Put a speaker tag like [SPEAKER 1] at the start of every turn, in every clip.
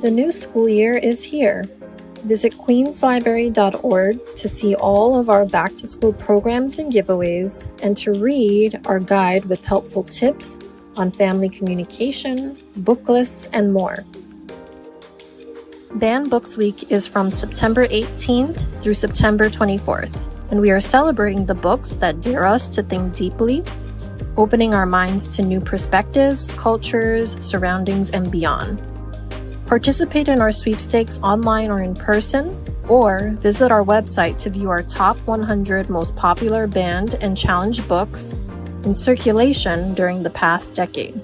[SPEAKER 1] The new school year is here. Visit queenslibrary.org to see all of our back-to-school programs and giveaways, and to read our guide with helpful tips on family communication, book lists, and more. Banned Books Week is from September 18th through September 24th, and we are celebrating the books that dare us to think deeply, opening our minds to new perspectives, cultures, surroundings, and beyond. Participate in our sweepstakes online or in person, or visit our website to view our top 100 most popular banned and challenged books in circulation during the past decade.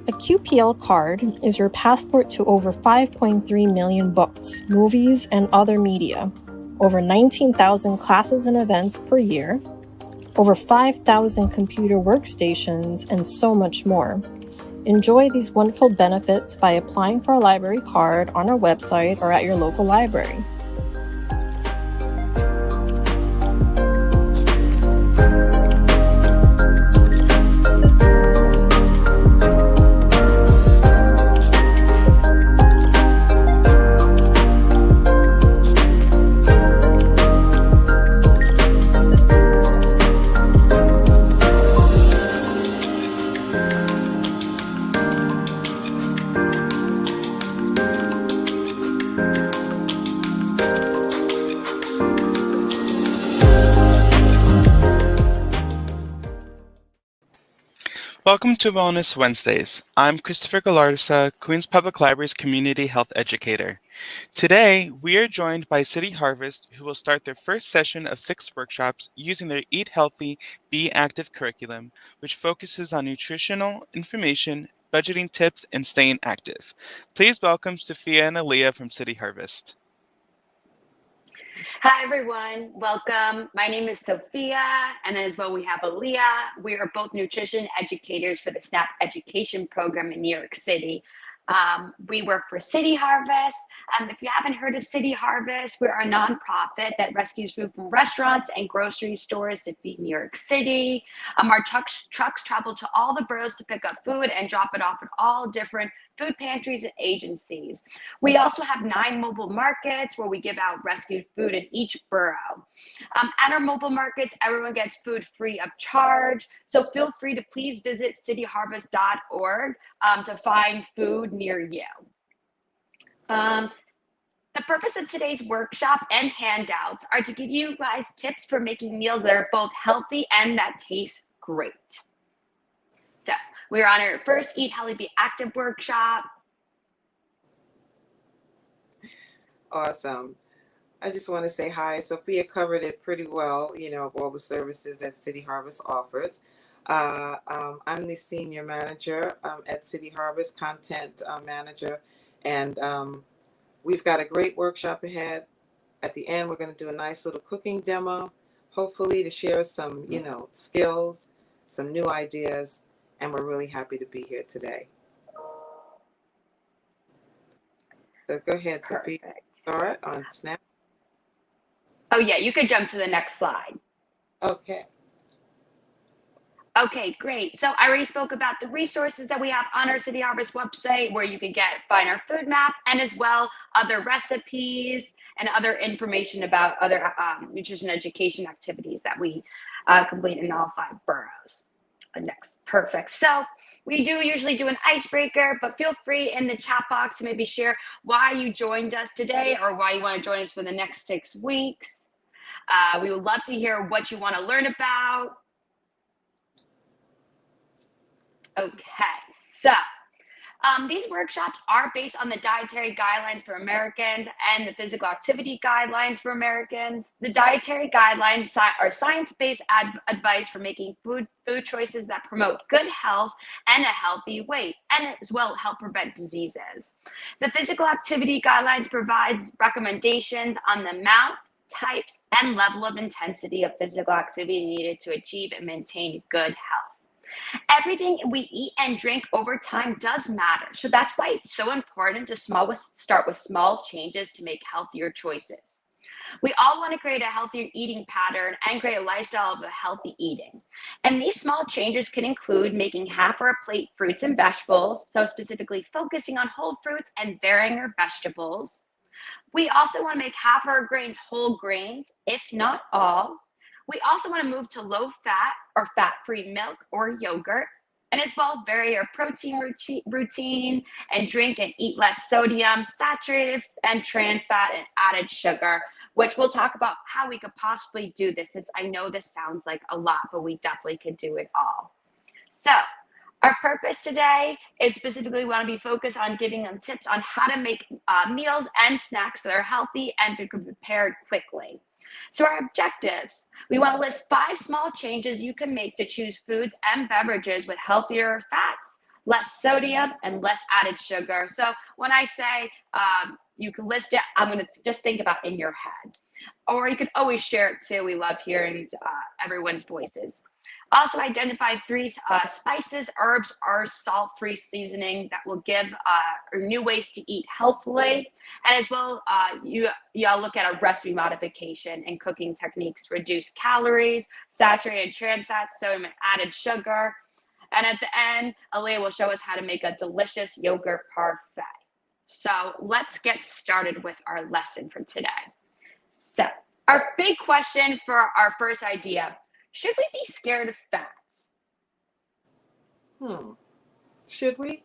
[SPEAKER 1] A QPL card is your passport to over 5.3 million books, movies, and other media, over 19,000 classes and events per year, over 5,000 computer workstations, and so much more. Enjoy these wonderful benefits by applying for a library card on our website or at your local library.
[SPEAKER 2] Welcome to Wellness Wednesdays. I'm Christopher Galarza, Queens Public Library's Community Health Educator. Today, we are joined by City Harvest, who will start their first session of 6 workshops using their Eat Healthy, Be Active curriculum, which focuses on nutritional information, budgeting tips, and staying active. Please welcome Sophia and Aaliyah from City Harvest.
[SPEAKER 3] Hi, everyone. Welcome. My name is Sophia, and as well we have Aaliyah. We are both nutrition educators for the SNAP education program in New York City. We work for City Harvest. If you haven't heard of City Harvest, we're a nonprofit that rescues food from restaurants and grocery stores to feed New York City. Our trucks travel to all the boroughs to pick up food and drop it off at all different food pantries and agencies. We also have 9 mobile markets where we give out rescued food in each borough. At our mobile markets, everyone gets food free of charge. So feel free to please visit cityharvest.org to find food near you. The purpose of today's workshop and handouts are to give you guys tips for making meals that are both healthy and that taste great. So we're on our first Eat Healthy, Be Active workshop.
[SPEAKER 4] Awesome. I just want to say hi. Sophia covered it pretty well, of all the services that City Harvest offers. I'm the senior manager at City Harvest, content manager, and we've got a great workshop ahead. At the end, we're going to do a nice little cooking demo, hopefully to share some, skills, some new ideas, and we're really happy to be here today. So go ahead, Sophia. Start on Snap.
[SPEAKER 3] Oh yeah, you could jump to the next slide.
[SPEAKER 4] Okay.
[SPEAKER 3] Okay, great. So I already spoke about the resources that we have on our City Harvest website where you can find our food map and as well other recipes and other information about other nutrition education activities that we complete in all 5 boroughs. Next, perfect. So we do usually do an icebreaker, but feel free in the chat box to maybe share why you joined us today or why you want to join us for the next 6 weeks. We would love to hear what you want to learn about. Okay, so these workshops are based on the Dietary Guidelines for Americans and the Physical Activity Guidelines for Americans. The dietary guidelines are science-based advice for making food choices that promote good health and a healthy weight, and as well help prevent diseases. The Physical Activity Guidelines provides recommendations on the amount, types, and level of intensity of physical activity needed to achieve and maintain good health. Everything we eat and drink over time does matter. So that's why it's so important to start with small changes to make healthier choices. We all want to create a healthier eating pattern and create a lifestyle of a healthy eating. And these small changes can include making half our plate fruits and vegetables, so specifically focusing on whole fruits and varying our vegetables. We also want to make half our grains whole grains, if not all. We also want to move to low fat or fat free milk or yogurt. And as well, vary our protein routine and drink and eat less sodium, saturated and trans fat, and added sugar, which we'll talk about how we could possibly do this, since I know this sounds like a lot, but we definitely could do it all. So, our purpose today is specifically we want to be focused on giving them tips on how to make meals and snacks that are healthy and be prepared quickly. So our objectives, we want to list 5 small changes you can make to choose foods and beverages with healthier fats, less sodium, and less added sugar. So when I say you can list it, I'm going to just think about in your head. Or you can always share it too. We love hearing everyone's voices. Also identify 3 spices, herbs, or salt-free seasoning that will give new ways to eat healthfully. And as well, y'all look at a recipe modification and cooking techniques to reduce calories, saturated trans fats, sodium, and added sugar. And at the end, Aaliyah will show us how to make a delicious yogurt parfait. So let's get started with our lesson for today. So our big question for our first idea: should we be scared of fats?
[SPEAKER 4] Should we?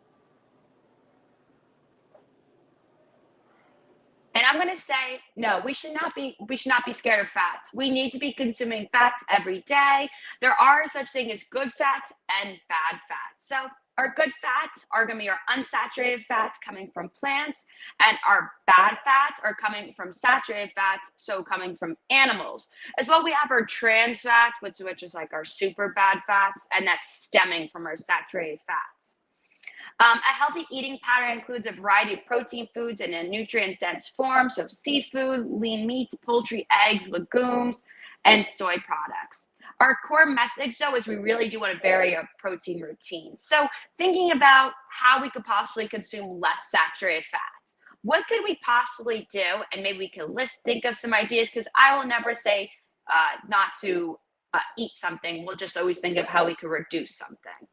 [SPEAKER 3] And I'm going to say, no, we should not be scared of fats. We need to be consuming fats every day. There are such things as good fats and bad fats. So our good fats are going to be our unsaturated fats coming from plants, and our bad fats are coming from saturated fats, so coming from animals. As well, we have our trans fats, which is like our super bad fats, and that's stemming from our saturated fats. A healthy eating pattern includes a variety of protein foods in a nutrient-dense form, so seafood, lean meats, poultry, eggs, legumes, and soy products. Our core message, though, is we really do want to vary our protein routine. So thinking about how we could possibly consume less saturated fats. What could we possibly do? And maybe we can think of some ideas, because I will never say not to eat something. We'll just always think of how we could reduce something.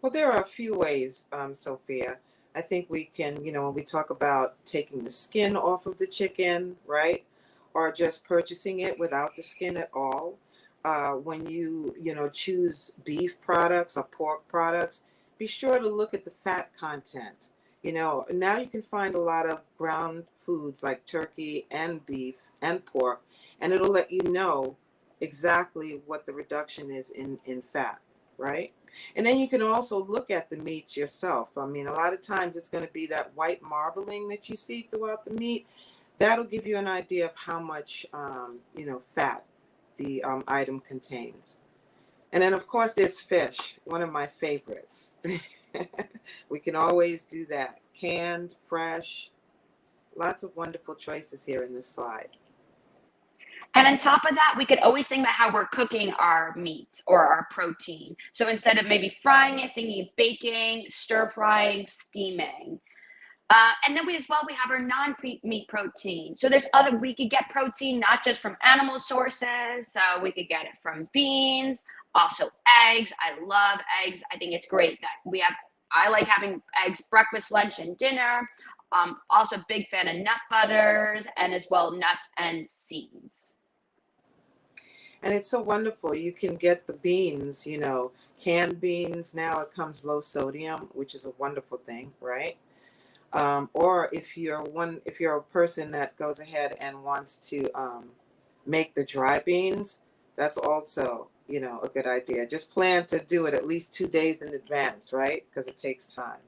[SPEAKER 4] Well, there are a few ways, Sophia. I think we can, when we talk about taking the skin off of the chicken, right? Or just purchasing it without the skin at all. When you choose beef products or pork products, be sure to look at the fat content. Now you can find a lot of ground foods like turkey and beef and pork, and it'll let you know exactly what the reduction is in fat, right? And then you can also look at the meats yourself. I mean, a lot of times it's going to be that white marbling that you see throughout the meat. That'll give you an idea of how much, fat the item contains. And then, of course, there's fish, one of my favorites. We can always do that. Canned, fresh, lots of wonderful choices here in this slide.
[SPEAKER 3] And on top of that, we could always think about how we're cooking our meats or our protein. So instead of maybe frying it, thinking of baking, stir frying, steaming. And then we have our non-meat protein. So we could get protein not just from animal sources. So we could get it from beans, also eggs. I love eggs. I think it's great that I like having eggs breakfast, lunch, and dinner. Also big fan of nut butters, and as well nuts and seeds.
[SPEAKER 4] And it's so wonderful. You can get the beans, canned beans. Now it comes low sodium, which is a wonderful thing, right? Or if you're a person that goes ahead and wants to make the dry beans, that's also, a good idea. Just plan to do it at least 2 days in advance, right? Because it takes time.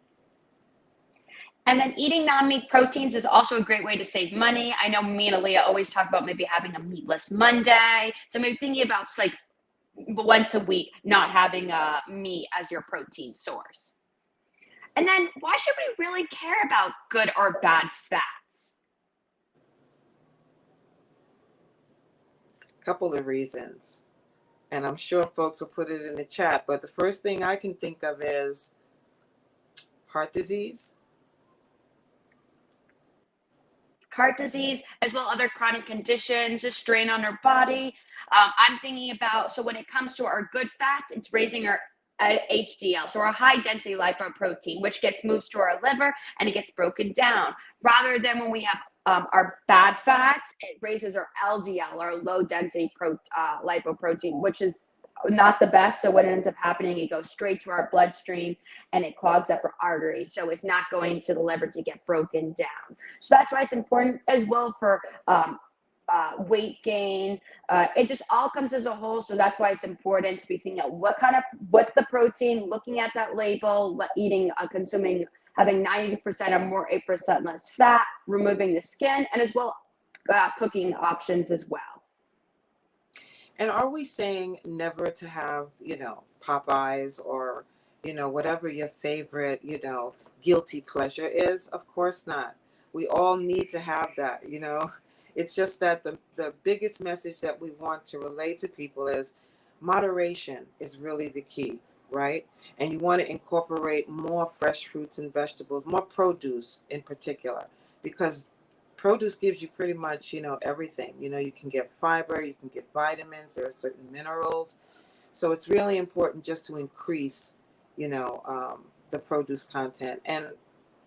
[SPEAKER 3] And then eating non-meat proteins is also a great way to save money. I know me and Aaliyah always talk about maybe having a meatless Monday. So maybe thinking about like once a week, not having meat as your protein source. And then why should we really care about good or bad fats?
[SPEAKER 4] A couple of reasons. And I'm sure folks will put it in the chat. But the first thing I can think of is heart disease.
[SPEAKER 3] heart disease, as well other chronic conditions, a strain on our body. I'm thinking about, so when it comes to our good fats, it's raising our HDL, so our high density lipoprotein, which gets moved to our liver and it gets broken down. Rather than when we have our bad fats, it raises our LDL, our low density lipoprotein, which is not the best. So what ends up happening, it goes straight to our bloodstream and it clogs up our arteries. So it's not going to the liver to get broken down. So that's why it's important as well for weight gain. It just all comes as a whole. So that's why it's important to be thinking of what's the protein, looking at that label, eating, consuming, having 90% or more, 8% less fat, removing the skin, and as well cooking options as well.
[SPEAKER 4] And are we saying never to have, Popeyes or, whatever your favorite, guilty pleasure is? Of course not. We all need to have that, It's just that the biggest message that we want to relay to people is moderation is really the key, right? And you want to incorporate more fresh fruits and vegetables, more produce in particular, because produce gives you pretty much, everything. You can get fiber, you can get vitamins, there are certain minerals. So it's really important just to increase, the produce content, and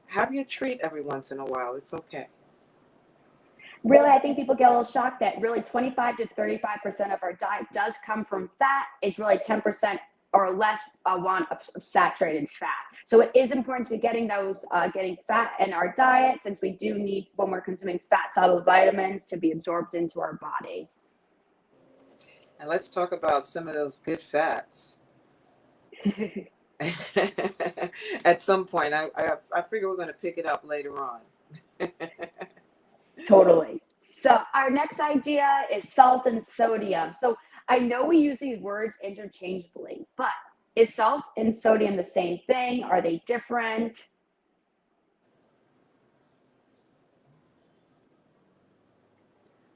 [SPEAKER 4] have your treat every once in a while. It's okay.
[SPEAKER 3] Really, I think people get a little shocked that really 25 to 35% of our diet does come from fat. It's really 10% or less want of saturated fat. So it is important to be getting fat in our diet, since we do need, when we're consuming fat soluble vitamins, to be absorbed into our body.
[SPEAKER 4] And let's talk about some of those good fats. At some point, I figure we're going to pick it up later on.
[SPEAKER 3] Totally. So our next idea is salt and sodium. So I know we use these words interchangeably, but is salt and sodium the same thing? Are they different?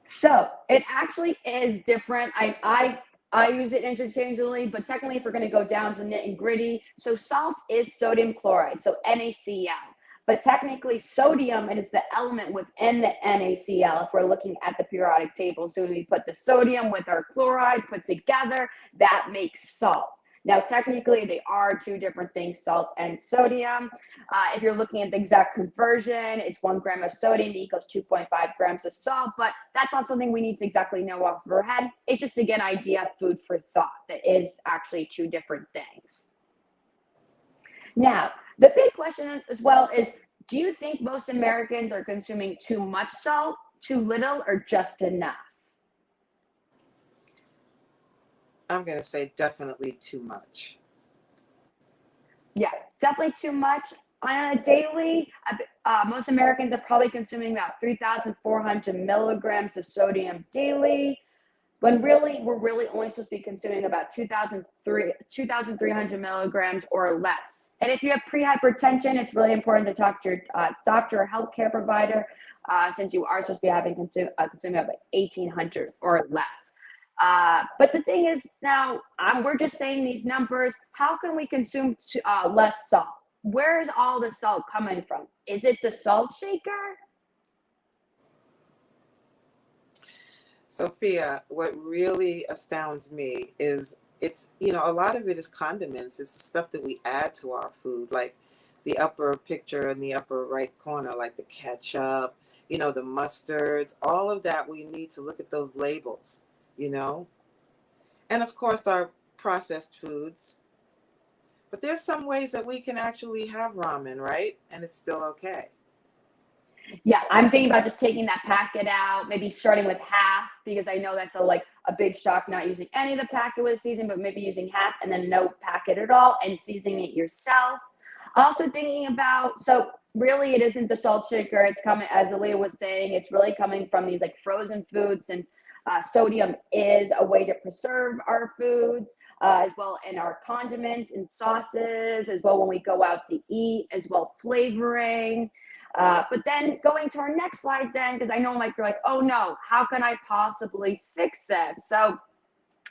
[SPEAKER 3] So it actually is different. I use it interchangeably, but technically if we're going to go down to nit and gritty, so salt is sodium chloride, so NaCl. But technically sodium is the element within the NaCl if we're looking at the periodic table. So when we put the sodium with our chloride put together, that makes salt. Now, technically, they are two different things, salt and sodium. If you're looking at the exact conversion, it's 1 gram of sodium equals 2.5 grams of salt, but that's not something we need to exactly know off of our head. It's just to get an idea, food for thought, that is actually two different things. Now, the big question as well is, do you think most Americans are consuming too much salt, too little, or just enough?
[SPEAKER 4] I'm going to say definitely too much.
[SPEAKER 3] Yeah, definitely too much. On a daily, most Americans are probably consuming about 3,400 milligrams of sodium daily, when really, we're really only supposed to be consuming about 2,300 milligrams or less. And if you have prehypertension, it's really important to talk to your doctor or healthcare provider, since you are supposed to be consuming about 1,800 or less. But the thing is, now we're just saying these numbers. How can we consume less salt? Where is all the salt coming from? Is it the salt shaker?
[SPEAKER 4] Sophia, what really astounds me is it's, a lot of it is condiments. It's stuff that we add to our food, like the upper picture in the upper right corner, like the ketchup, the mustards, all of that. We need to look at those labels, and of course our processed foods. But there's some ways that we can actually have ramen, right? And it's still okay.
[SPEAKER 3] Yeah, I'm thinking about just taking that packet out, maybe starting with half, because I know that's a big shock, not using any of the packet with seasoning, but maybe using half and then no packet at all and seasoning it yourself. Also thinking about, so really it isn't the salt shaker. It's coming, as Aaliyah was saying, it's really coming from these frozen foods, since sodium is a way to preserve our foods, as well in our condiments and sauces, as well when we go out to eat, as well flavoring. But then going to our next slide then, because I know you're like, oh no, how can I possibly fix this? So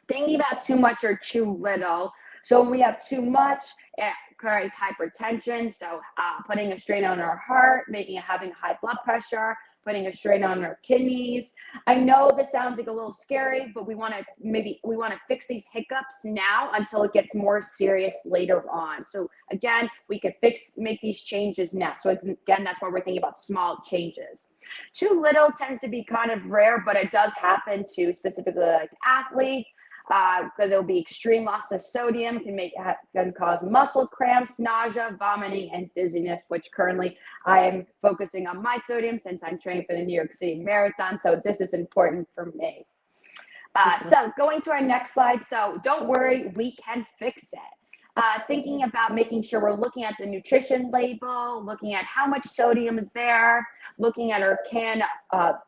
[SPEAKER 3] thinking about too much or too little. So when we have too much, it creates hypertension. So putting a strain on our heart, having high blood pressure, putting a strain on our kidneys. I know this sounds like a little scary, but we want to fix these hiccups now until it gets more serious later on. So again, we can make these changes now. So again, that's why we're thinking about small changes. Too little tends to be kind of rare, but it does happen to specifically like athletes, because it'll be extreme loss of sodium can cause muscle cramps, nausea, vomiting, and dizziness, which currently I am focusing on my sodium since I'm training for the New York City Marathon. So this is important for me. So going to our next slide. So don't worry, we can fix it. Thinking about making sure we're looking at the nutrition label, looking at how much sodium is there, looking at our canned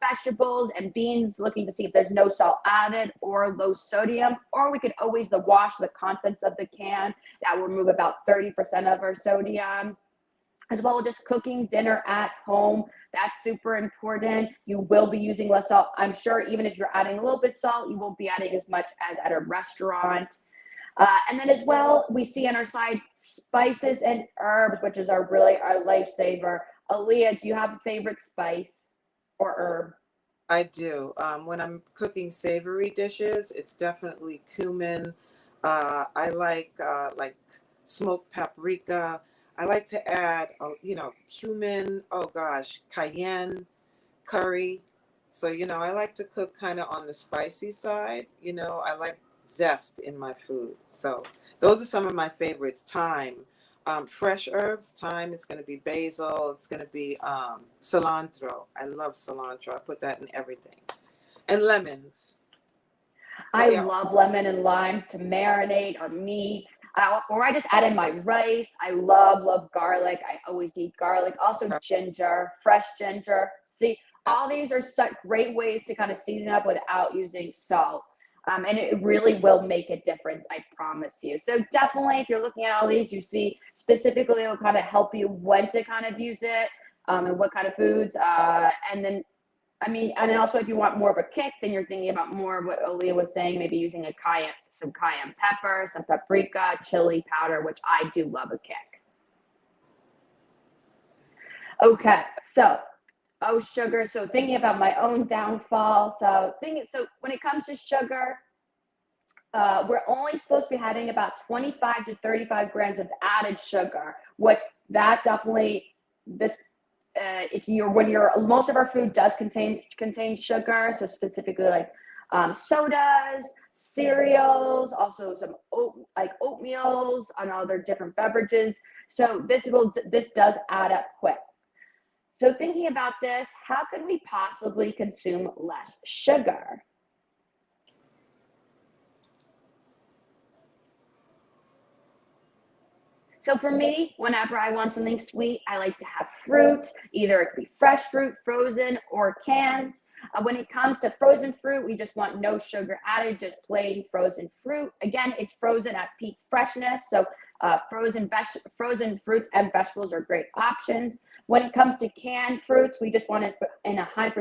[SPEAKER 3] vegetables and beans, looking to see if there's no salt added or low sodium, or we could always wash the contents of the can. That will remove about 30% of our sodium. As well as just cooking dinner at home. That's super important. You will be using less salt. I'm sure even if you're adding a little bit salt, you won't be adding as much as at a restaurant. And then as well, we see on our side spices and herbs, which is our lifesaver. Aaliyah, do you have a favorite spice or herb?
[SPEAKER 4] I do. When I'm cooking savory dishes, it's definitely cumin. I like smoked paprika. I like to add, cumin. Oh gosh, cayenne, curry. So I like to cook kind of on the spicy side. I like zest in my food. So those are some of my favorites. Thyme, fresh herbs. Thyme is going to be basil. It's going to be cilantro. I love cilantro. I put that in everything. And lemons.
[SPEAKER 3] I love lemon and limes to marinate our meats, or I just add in my rice. I love garlic. I always need garlic. Also ginger, fresh ginger. See, all these are such great ways to kind of season up without using salt. And it really will make a difference, I promise you. So definitely, if you're looking at all these, you see specifically it'll kind of help you when to kind of use it, and what kind of foods. And then also if you want more of a kick, then you're thinking about more of what Aaliyah was saying, maybe using some cayenne pepper, some paprika, chili powder, which I do love a kick. Okay, so sugar. So thinking about my own downfall. So when it comes to sugar, we're only supposed to be having about 25 to 35 grams of added sugar, which that definitely most of our food does contain sugar. So specifically like sodas, cereals, also some oatmeals and other different beverages. So this does add up quick. So thinking about this, how could we possibly consume less sugar? So for me, whenever I want something sweet, I like to have fruit. Either it could be fresh fruit, frozen, or canned. When it comes to frozen fruit, we just want no sugar added, just plain frozen fruit. Again, it's frozen at peak freshness, so frozen fruits and vegetables are great options. When it comes to canned fruits, we just want to put in 100%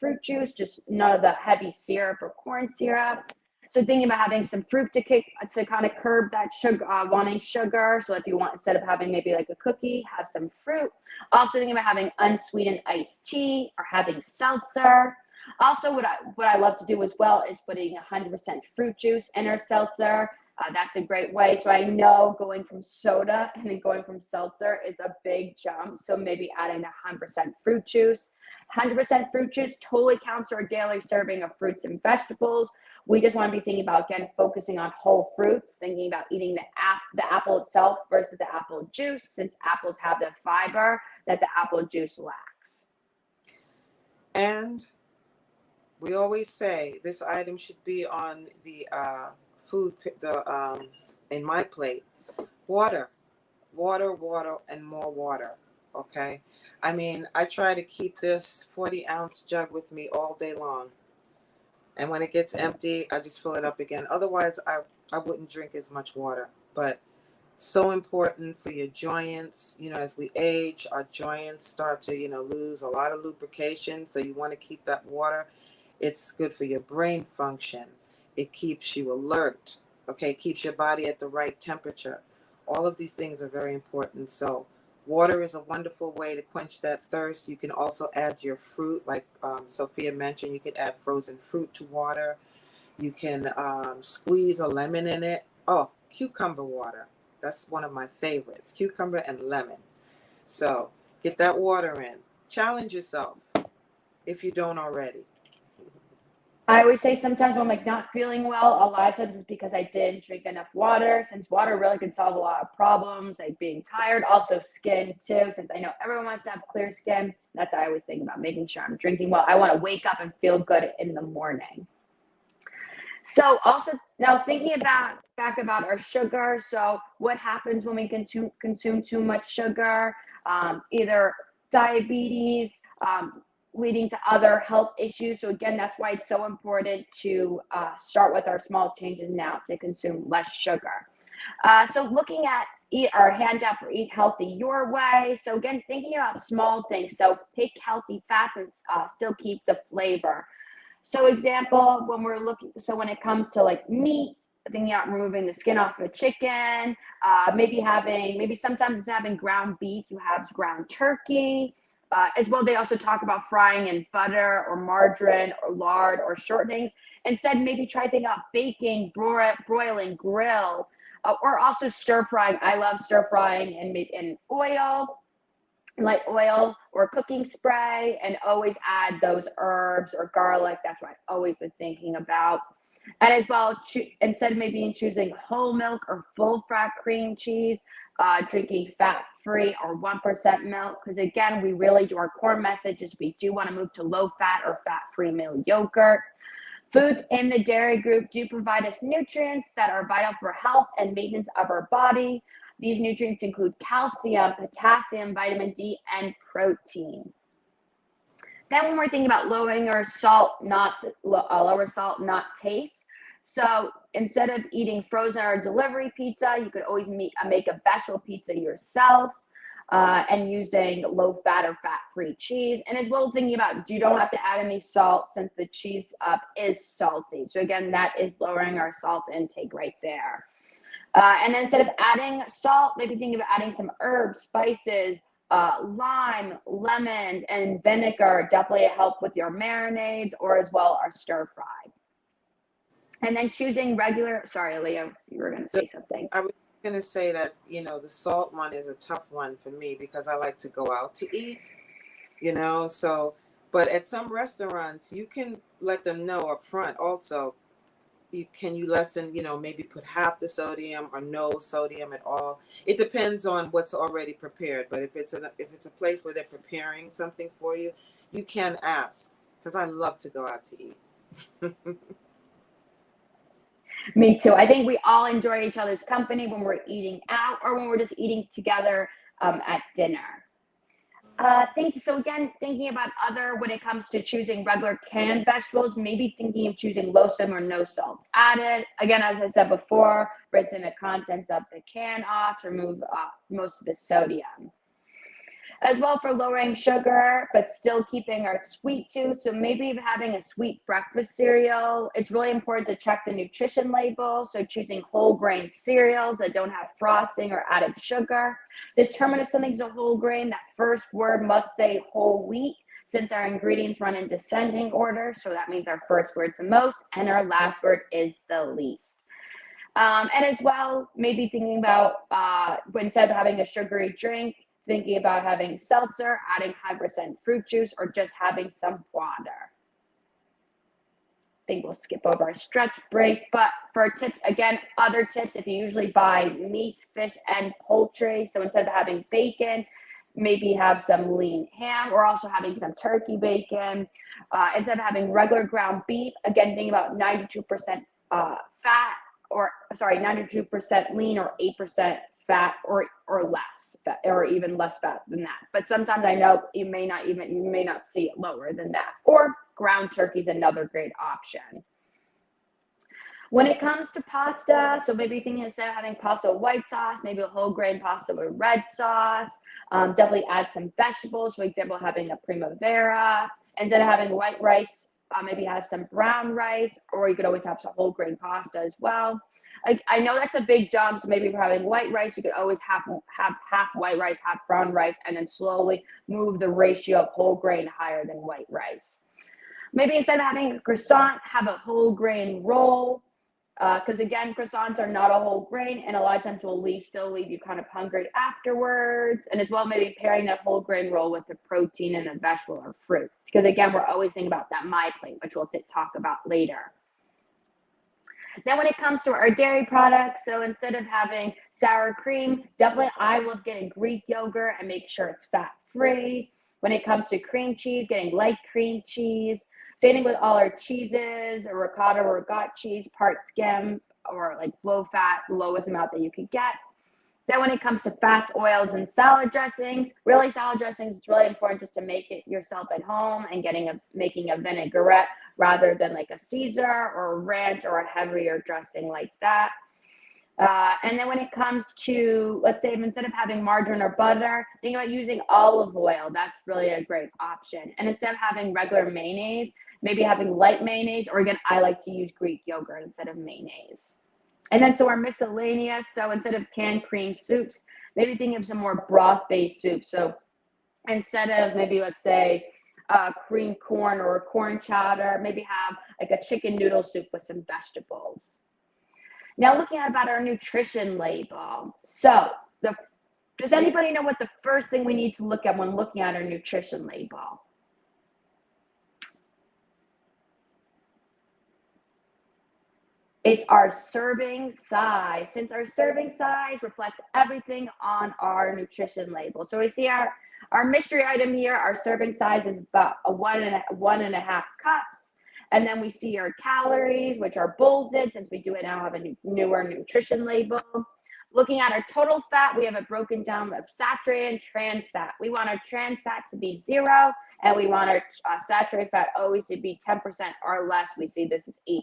[SPEAKER 3] fruit juice, just none of the heavy syrup or corn syrup. So thinking about having some fruit to kind of curb that sugar, wanting sugar. So if you want, instead of having maybe like a cookie, have some fruit. Also thinking about having unsweetened iced tea or having seltzer. Also, what I love to do as well is putting 100% fruit juice in our seltzer. That's a great way. So I know going from soda and then going from seltzer is a big jump. So maybe adding 100% fruit juice. 100% fruit juice totally counts for a daily serving of fruits and vegetables. We just want to be thinking about, again, focusing on whole fruits, thinking about eating the apple itself versus the apple juice, since apples have the fiber that the apple juice lacks.
[SPEAKER 4] And we always say this item should be on the in my plate. Water, and more water. Okay. I try to keep this 40-ounce jug with me all day long. And when it gets empty, I just fill it up again. Otherwise, I wouldn't drink as much water. But so important for your joints. As we age, our joints start to, lose a lot of lubrication. So you want to keep that water. It's good for your brain function. It keeps you alert. Okay, keeps your body at the right temperature. All of these things are very important. So Water is a wonderful way to quench that thirst. You can also add your fruit, like Sophia mentioned. You can add frozen fruit to water. You can squeeze a lemon in it. Oh, cucumber water. That's one of my favorites. Cucumber and lemon. So get that water in. Challenge yourself if you don't already.
[SPEAKER 3] I always say sometimes when I'm like not feeling well, a lot of times it's because I didn't drink enough water, since water really can solve a lot of problems, like being tired, also skin too, since I know everyone wants to have clear skin. That's what I always think about, making sure I'm drinking well. I want to wake up and feel good in the morning. So also now thinking back about our sugar. So what happens when we consume too much sugar? Either diabetes, leading to other health issues. So again, that's why it's so important to start with our small changes now to consume less sugar. So looking at our handout for Eat Healthy Your Way. So again, thinking about small things. So pick healthy fats and still keep the flavor. So example, when it comes to like meat, thinking about removing the skin off of a chicken, maybe sometimes it's having ground beef, you have ground turkey. As well, they also talk about frying in butter or margarine or lard or shortenings. Instead, maybe try thinking about baking, broiling, grill, or also stir frying. I love stir frying in oil, light oil or cooking spray, and always add those herbs or garlic. That's what I always been thinking about. And as well, instead of maybe choosing whole milk or full fat cream cheese, drinking fat-free or 1% milk, because again, we really do, our core message is we do want to move to low-fat or fat-free milk yogurt. Foods in the dairy group do provide us nutrients that are vital for health and maintenance of our body. These nutrients include calcium, potassium, vitamin D, and protein. Then when we're thinking about lowering our salt, lower salt, not taste. So instead of eating frozen or delivery pizza, you could always make a vegetable pizza yourself, and using low fat or fat free cheese. And as well, thinking about you don't have to add any salt since the cheese is salty. So again, that is lowering our salt intake right there. And then instead of adding salt, maybe think of adding some herbs, spices, lime, lemons, and vinegar. Definitely help with your marinades or as well our stir fry. And then choosing sorry, Leah, you were going to say something.
[SPEAKER 4] I was going to say that, the salt one is a tough one for me because I like to go out to eat, so, but at some restaurants, you can let them know up front also, you lessen, maybe put half the sodium or no sodium at all. It depends on what's already prepared. But if it's a place where they're preparing something for you, you can ask, because I love to go out to eat.
[SPEAKER 3] Me too. I think we all enjoy each other's company when we're eating out or when we're just eating together at dinner. So again, thinking about when it comes to choosing regular canned vegetables, maybe thinking of choosing low sodium or no salt added. Again, as I said before, rinsing the contents of the can off to remove most of the sodium. As well for lowering sugar, but still keeping our sweet tooth. So maybe having a sweet breakfast cereal. It's really important to check the nutrition label. So choosing whole grain cereals that don't have frosting or added sugar. Determine if something's a whole grain. That first word must say whole wheat, since our ingredients run in descending order. So that means our first word's the most and our last word is the least. And as well, maybe thinking about instead of having a sugary drink, thinking about having seltzer, adding 5% fruit juice, or just having some water. I think we'll skip over a stretch break, but for tips, again, other tips, if you usually buy meats, fish, and poultry, so instead of having bacon, maybe have some lean ham, or also having some turkey bacon. Instead of having regular ground beef, again, thinking about 92% 92% lean or 8% fat or less, or even less fat than that. But sometimes I know you may not see it lower than that. Or ground turkey is another great option. When it comes to pasta, so maybe thinking instead of having pasta with white sauce, maybe a whole grain pasta with red sauce. Definitely add some vegetables. For example, having a primavera. Instead of having white rice, maybe have some brown rice, or you could always have some whole grain pasta as well. I know that's a big jump. So maybe if you're having white rice, you could always have half white rice, half brown rice, and then slowly move the ratio of whole grain higher than white rice. Maybe instead of having a croissant, have a whole grain roll. Because again, croissants are not a whole grain, and a lot of times will still leave you kind of hungry afterwards. And as well, maybe pairing that whole grain roll with a protein and a vegetable or fruit. Because again, we're always thinking about that My Plate, which we'll talk about later. Then when it comes to our dairy products, so instead of having sour cream, definitely I love getting Greek yogurt and make sure it's fat-free. When it comes to cream cheese, getting light cream cheese. Same thing with all our cheeses, or ricotta or ricotta cheese, part skim, or like low fat, the lowest amount that you could get. Then when it comes to fats, oils, and salad dressings, really salad dressings, it's really important just to make it yourself at home and making a vinaigrette rather than like a Caesar or a ranch or a heavier dressing like that. And then when it comes to, let's say, instead of having margarine or butter, think about using olive oil. That's really a great option. And instead of having regular mayonnaise, maybe having light mayonnaise, or again, I like to use Greek yogurt instead of mayonnaise. And then so our miscellaneous, so instead of canned cream soups, maybe think of some more broth-based soups. So instead of maybe, let's say, cream corn or a corn chowder, maybe have like a chicken noodle soup with some vegetables. Now looking at about our nutrition label. So does anybody know what the first thing we need to look at when looking at our nutrition label? It's our serving size. Since our serving size reflects everything on our nutrition label. So we see our mystery item here, our serving size is about one and a half cups. And then we see our calories, which are bolded since we do now have a newer nutrition label. Looking at our total fat, we have it broken down of saturated and trans fat. We want our trans fat to be 0, and we want our saturated fat always to be 10% or less. We see this as 8%.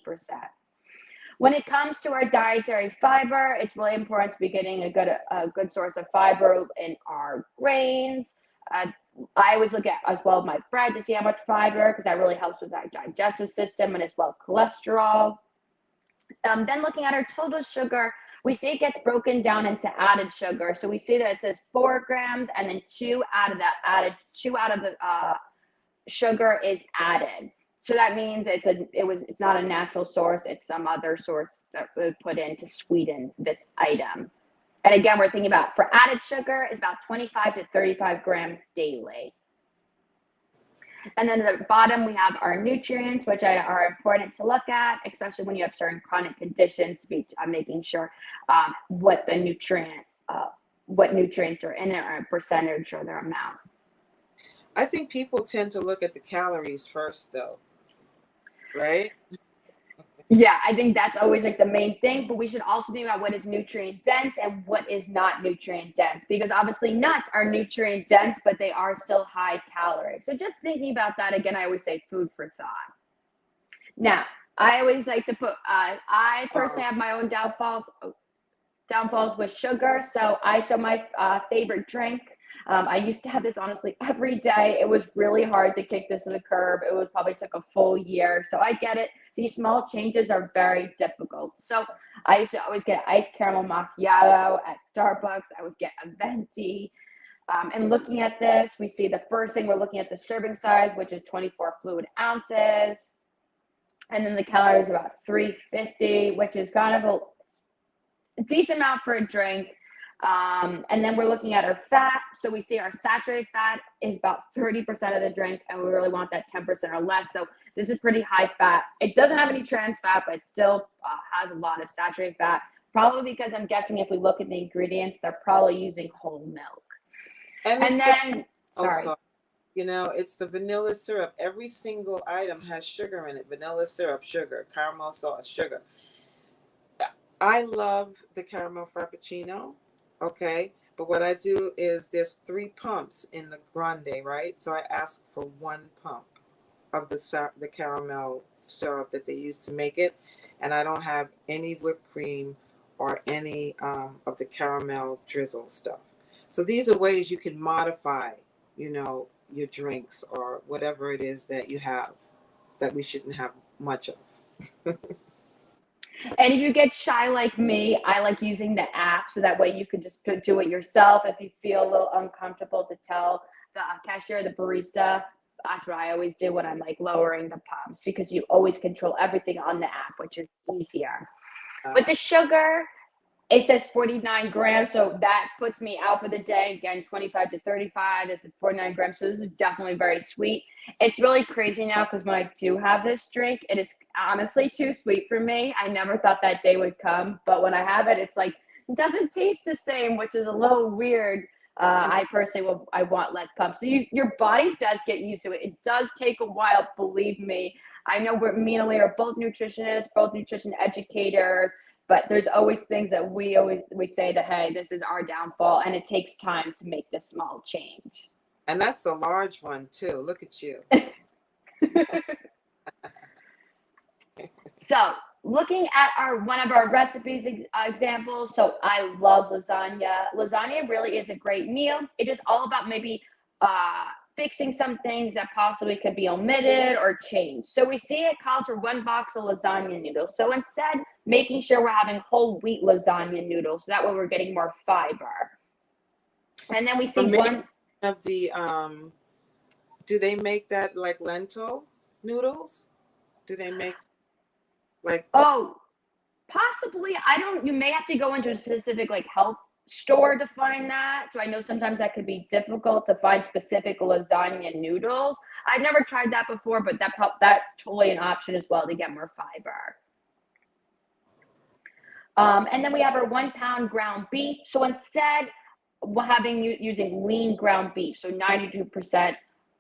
[SPEAKER 3] When it comes to our dietary fiber, it's really important to be getting a good source of fiber in our grains. I always look at as well my bread to see how much fiber, because that really helps with our digestive system, and as well cholesterol. Then looking at our total sugar, we see it gets broken down into added sugar. So we see that it says 4 grams, and then 2 out of the sugar is added. So that means it's not a natural source, it's some other source that we put in to sweeten this item. And again, we're thinking about for added sugar is about 25 to 35 grams daily. And then at the bottom, we have our nutrients, which are important to look at, especially when you have certain chronic conditions, to be making sure what nutrients are in it, or a percentage or their amount.
[SPEAKER 4] I think people tend to look at the calories first, though, right?
[SPEAKER 3] Yeah, I think that's always like the main thing, but we should also think about what is nutrient dense and what is not nutrient dense, because obviously nuts are nutrient dense, but they are still high calorie. So just thinking about that, again, I always say food for thought. Now, I always like to put, I personally have my own downfalls with sugar. So I show my favorite drink. I used to have this honestly every day. It was really hard to kick this to the curb. It probably took a full year. So I get it. These small changes are very difficult. So I used to always get iced caramel macchiato at Starbucks. I would get a venti. And looking at this, we see the first thing, we're looking at the serving size, which is 24 fluid ounces. And then the calories are about 350, which is kind of a decent amount for a drink. And then we're looking at our fat. So we see our saturated fat is about 30% of the drink, and we really want that 10% or less. So this is pretty high fat. It doesn't have any trans fat, but it still has a lot of saturated fat, probably because I'm guessing if we look at the ingredients, they're probably using whole milk. And then, sorry.
[SPEAKER 4] You know, it's the vanilla syrup. Every single item has sugar in it. Vanilla syrup, sugar, caramel sauce, sugar. I love the caramel frappuccino. Okay, but what I do is there's 3 pumps in the grande, right? So I ask for 1 pump of the caramel syrup that they use to make it, and I don't have any whipped cream or any of the caramel drizzle stuff. So these are ways you can modify, you know, your drinks or whatever it is that you have that we shouldn't have much of.
[SPEAKER 3] And if you get shy like me, I like using the app so that way you can just do it yourself. If you feel a little uncomfortable to tell the cashier, the barista, that's what I always do when I'm like lowering the pumps because you always control everything on the app, which is easier. With the sugar, it says 49 grams, so that puts me out for the day. Again, 25 to 35. This is 49 grams, so this is definitely very sweet. It's really crazy now because when I do have this drink, it is honestly too sweet for me. I never thought that day would come, but when I have it, it's like it doesn't taste the same, which is a little weird. I personally I want less pumps. So your body does get used to it. It does take a while, believe me. I know me and Ali are both nutritionists, both nutrition educators. But there's always things that we say that, hey, this is our downfall, and it takes time to make this small change.
[SPEAKER 4] And that's the large one too. Look at you.
[SPEAKER 3] So looking at one of our recipes examples. So I love lasagna. Lasagna really is a great meal. It's just all about maybe fixing some things that possibly could be omitted or changed. So we see it calls for 1 box of lasagna noodles. So instead, making sure we're having whole wheat lasagna noodles. So that way we're getting more fiber. And then we see one
[SPEAKER 4] of the, do they make that like lentil noodles? Do they make like?
[SPEAKER 3] Oh, possibly. You may have to go into a specific like health store to find that. So I know sometimes that could be difficult to find specific lasagna noodles. I've never tried that before, but that's totally an option as well to get more fiber. And then we have our 1 pound ground beef. So instead, using lean ground beef, so 92%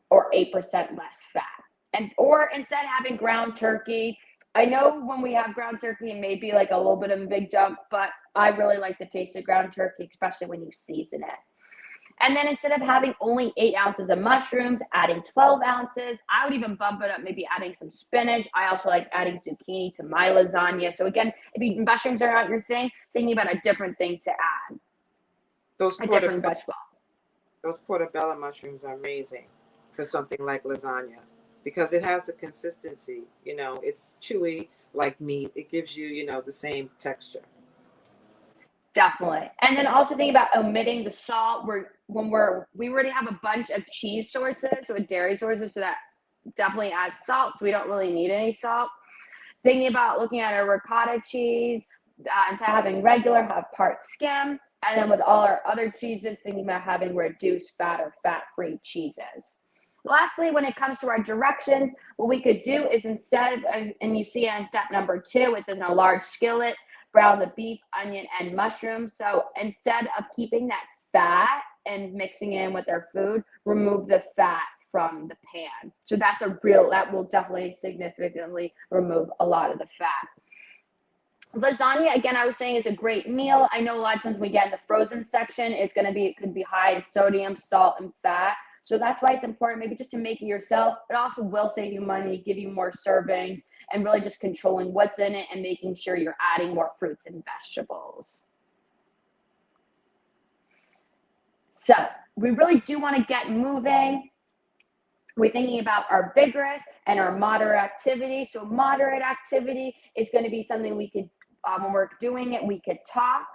[SPEAKER 3] or 8% less fat, or instead having ground turkey. I know when we have ground turkey, it may be like a little bit of a big jump, but I really like the taste of ground turkey, especially when you season it. And then instead of having only 8 ounces of mushrooms, adding 12 ounces, I would even bump it up, maybe adding some spinach. I also like adding zucchini to my lasagna. So again, if mushrooms are not your thing, thinking about a different thing to add. Different vegetable.
[SPEAKER 4] Those portobello mushrooms are amazing for something like lasagna because it has the consistency. It's chewy like meat. It gives you, the same texture.
[SPEAKER 3] Definitely. And then also think about omitting the salt. We already have a bunch of cheese sources, so dairy sources, so that definitely adds salt. So we don't really need any salt. Thinking about looking at our ricotta cheese, instead of having regular, have part skim. And then with all our other cheeses, thinking about having reduced fat or fat-free cheeses. Lastly, when it comes to our directions, what we could do is instead of, and you see it in step number 2, it says in a large skillet, brown the beef, onion, and mushrooms. So instead of keeping that fat and mixing in with our food, remove the fat from the pan. So that will definitely significantly remove a lot of the fat. Lasagna, again, I was saying is a great meal. I know a lot of times we get in the frozen section, it could be high in sodium, salt, and fat. So that's why it's important maybe just to make it yourself. It also will save you money, give you more servings, and really just controlling what's in it and making sure you're adding more fruits and vegetables. So we really do want to get moving. We're thinking about our vigorous and our moderate activity. So moderate activity is going to be something we could, when we're doing it, we could talk.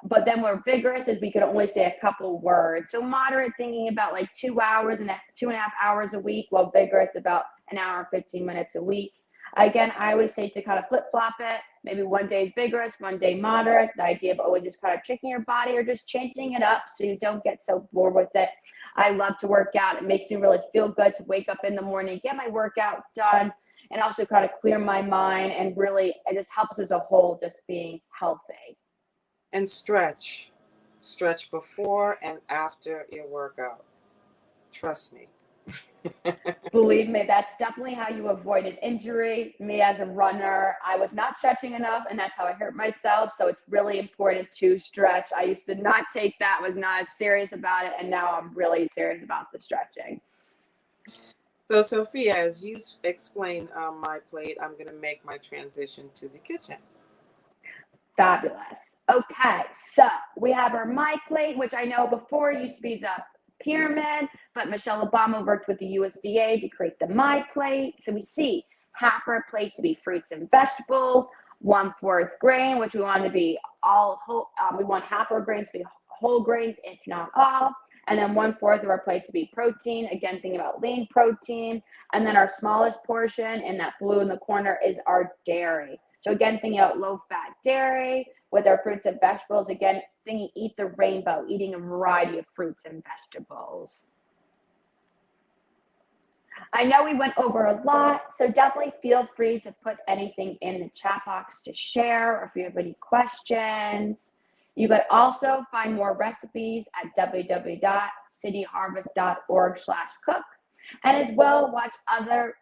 [SPEAKER 3] But then we're vigorous is we could only say a couple words. So moderate, thinking about like 2 hours and 2.5 hours a week, while vigorous about 1 hour and 15 minutes a week. Again, I always say to kind of flip-flop it. Maybe one day is vigorous, one day moderate. The idea of always just kind of tricking your body or just changing it up so you don't get so bored with it. I love to work out. It makes me really feel good to wake up in the morning, get my workout done, and also kind of clear my mind. And really, it just helps as a whole, just being healthy.
[SPEAKER 4] And stretch before and after your workout. Trust me.
[SPEAKER 3] Believe me, that's definitely how you avoid an injury. Me as a runner, I was not stretching enough, and that's how I hurt myself. So it's really important to stretch. I used to not take that, was not as serious about it, and now I'm really serious about the stretching.
[SPEAKER 4] So Sophia, as you explain my plate, I'm going to make my transition to the kitchen.
[SPEAKER 3] Fabulous. Okay, so we have our My Plate, which I know before used to be the pyramid, but Michelle Obama worked with the USDA to create the My Plate. So we see half our plate to be fruits and vegetables, 1/4 grain, which we want to be all whole. We want half our grains to be whole grains, if not all. And then 1/4 of our plate to be protein. Again, thinking about lean protein. And then our smallest portion in that blue in the corner is our dairy. So again, thinking about low-fat dairy with our fruits and vegetables. Again, thinking eat the rainbow, eating a variety of fruits and vegetables. I know we went over a lot, so definitely feel free to put anything in the chat box to share, or if you have any questions. You could also find more recipes at www.cityharvest.org/cook, and as well watch other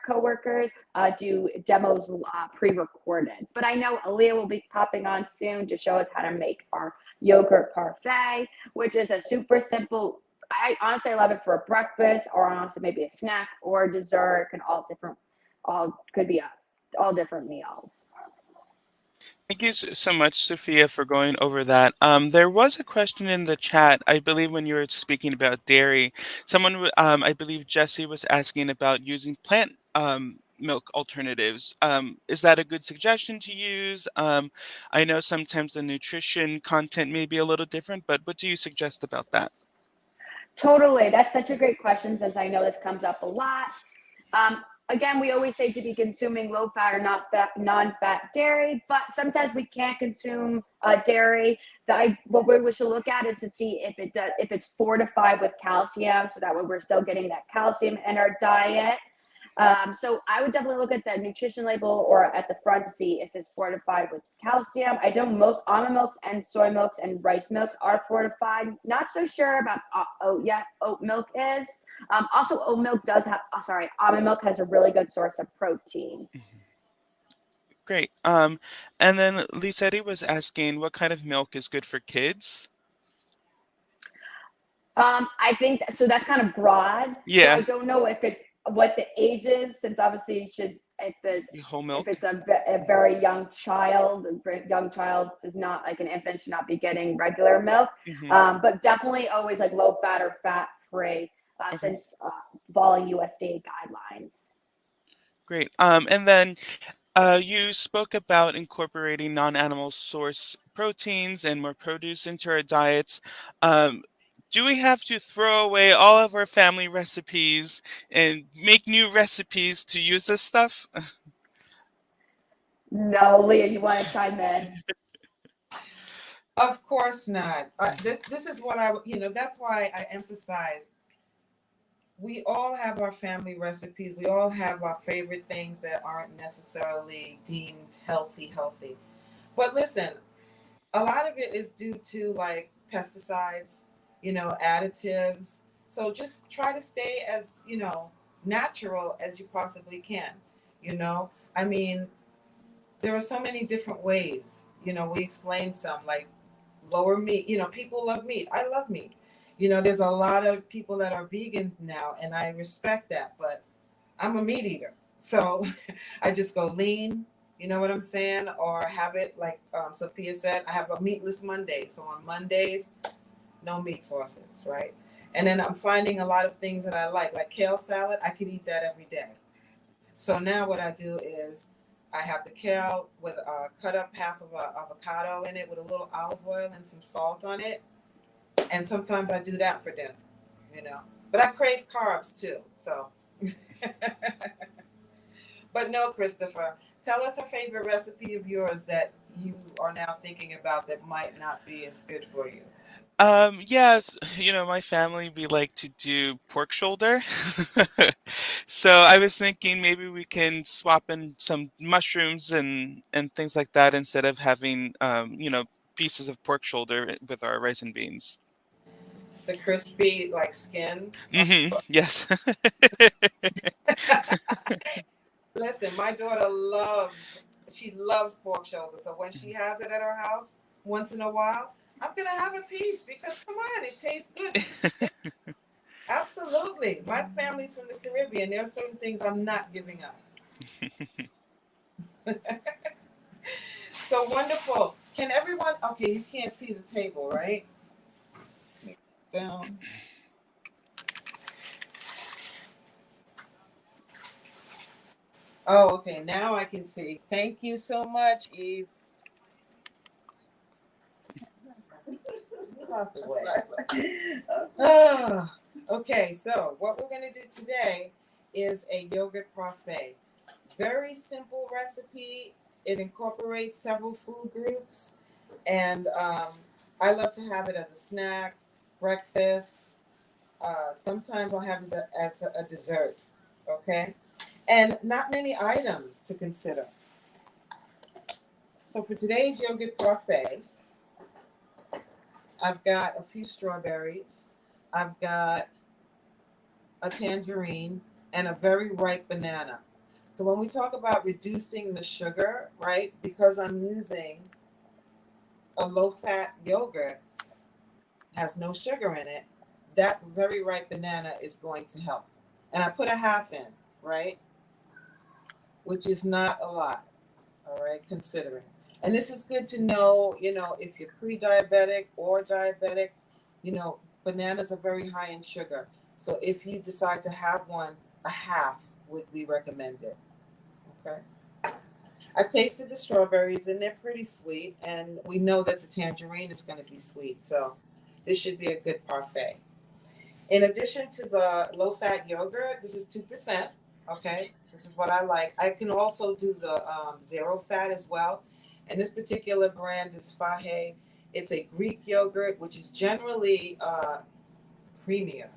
[SPEAKER 3] coworkers do demos pre-recorded. But I know Aaliyah will be popping on soon to show us how to make our yogurt parfait, which is a super simple. I honestly love it for a breakfast, or honestly maybe a snack or a dessert, and all different meals.
[SPEAKER 2] Thank you so much, Sophia, for going over that. There was a question in the chat, I believe, when you were speaking about dairy. Someone, I believe Jesse was asking about using plant milk alternatives. Is that a good suggestion to use? I know sometimes the nutrition content may be a little different, but what do you suggest about that?
[SPEAKER 3] Totally. That's such a great question, since I know this comes up a lot. Again, we always say to be consuming low-fat or non-fat dairy, but sometimes we can't consume dairy. What we should look at is to see if it's fortified with calcium, so that way we're still getting that calcium in our diet. So I would definitely look at the nutrition label or at the front to see if it's fortified with calcium. I know most almond milks and soy milks and rice milks are fortified. Not so sure about oat milk is. Also, almond milk has a really good source of protein.
[SPEAKER 2] Great. And then Lisetti was asking what kind of milk is good for kids?
[SPEAKER 3] I think so. That's kind of broad.
[SPEAKER 2] Yeah.
[SPEAKER 3] So I don't know if it's what the age is, since obviously
[SPEAKER 2] Whole milk.
[SPEAKER 3] if it's a very young child, is not like an infant, should not be getting regular milk. But definitely always like low fat or fat free, since following USDA guidelines.
[SPEAKER 2] Great. And then you spoke about incorporating non-animal source proteins and more produce into our diets. Do we have to throw away all of our family recipes and make new recipes to use this stuff?
[SPEAKER 3] No, Leah, you want to chime in?
[SPEAKER 4] Of course not. This is what that's why I emphasize we all have our family recipes. We all have our favorite things that aren't necessarily deemed healthy. But listen, a lot of it is due to like pesticides, additives. So just try to stay as, natural as you possibly can. I mean, there are so many different ways. We explained some like lower meat. People love meat. I love meat. There's a lot of people that are vegan now, and I respect that, but I'm a meat eater. So I just go lean, you know what I'm saying? Or have it like Sophia said, I have a meatless Monday. So on Mondays, no meat sources, right? And then I'm finding a lot of things that I like kale salad. I could eat that every day. So now what I do is I have the kale with cut up half of an avocado in it with a little olive oil and some salt on it. And sometimes I do that for dinner, But I crave carbs too, so. But no, Christopher, tell us a favorite recipe of yours that you are now thinking about that might not be as good for you.
[SPEAKER 2] Yes, my family, we like to do pork shoulder. So I was thinking maybe we can swap in some mushrooms and things like that instead of having, pieces of pork shoulder with our rice and beans.
[SPEAKER 4] The crispy, like skin.
[SPEAKER 2] Yes.
[SPEAKER 4] Listen, my daughter she loves pork shoulder. So when she has it at her house once in a while, I'm going to have a piece because come on, it tastes good. Absolutely. My family's from the Caribbean. There are certain things I'm not giving up. So wonderful. Can everyone, okay, you can't see the table, right? Down. Oh, okay. Now I can see. Thank you so much, Eve. Ah, okay, so what we're going to do today is a yogurt parfait. Very simple recipe. It incorporates several food groups, and I love to have it as a snack, breakfast. Sometimes I'll have it as a dessert. Okay, and not many items to consider. So for today's yogurt parfait, I've got a few strawberries. I've got a tangerine and a very ripe banana. So when we talk about reducing the sugar, right, because I'm using a low-fat yogurt, has no sugar in it, that very ripe banana is going to help. And I put a half in, right, which is not a lot, all right, considering. And this is good to know, if you're pre-diabetic or diabetic, bananas are very high in sugar. So if you decide to have one, a half would be recommended. Okay. I've tasted the strawberries and they're pretty sweet, and we know that the tangerine is going to be sweet. So this should be a good parfait. In addition to the low-fat yogurt, this is 2%. Okay, this is what I like. I can also do the zero fat as well. And this particular brand is Fahe. It's a Greek yogurt, which is generally creamier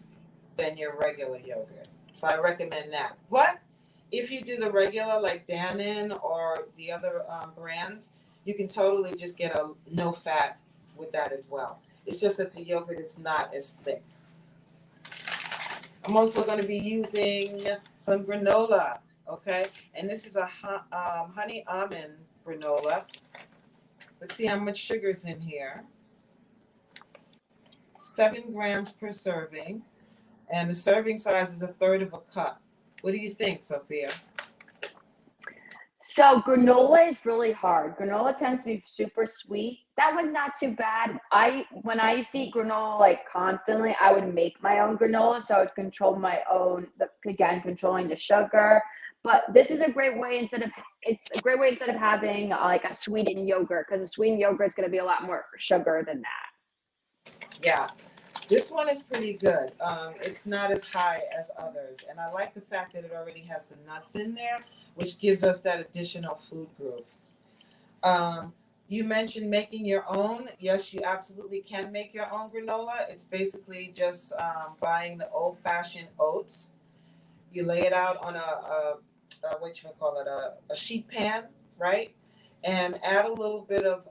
[SPEAKER 4] than your regular yogurt. So I recommend that. But if you do the regular, like Dannon or the other brands, you can totally just get a no fat with that as well. It's just that the yogurt is not as thick. I'm also going to be using some granola, okay? And this is a honey almond granola. Let's see how much sugar's in here. 7 grams per serving. And the serving size is 1/3 of a cup. What do you think, Sophia?
[SPEAKER 3] So granola is really hard. Granola tends to be super sweet. That one's not too bad. When I used to eat granola like constantly, I would make my own granola, so I would control my own. Again, controlling the sugar. But this is a great way instead of having like a sweetened yogurt, because a sweetened yogurt is going to be a lot more sugar than that.
[SPEAKER 4] Yeah, this one is pretty good. It's not as high as others, and I like the fact that it already has the nuts in there, which gives us that additional food group. You mentioned making your own. Yes, you absolutely can make your own granola. It's basically just buying the old-fashioned oats. You lay it out on a sheet pan, right? And add a little bit of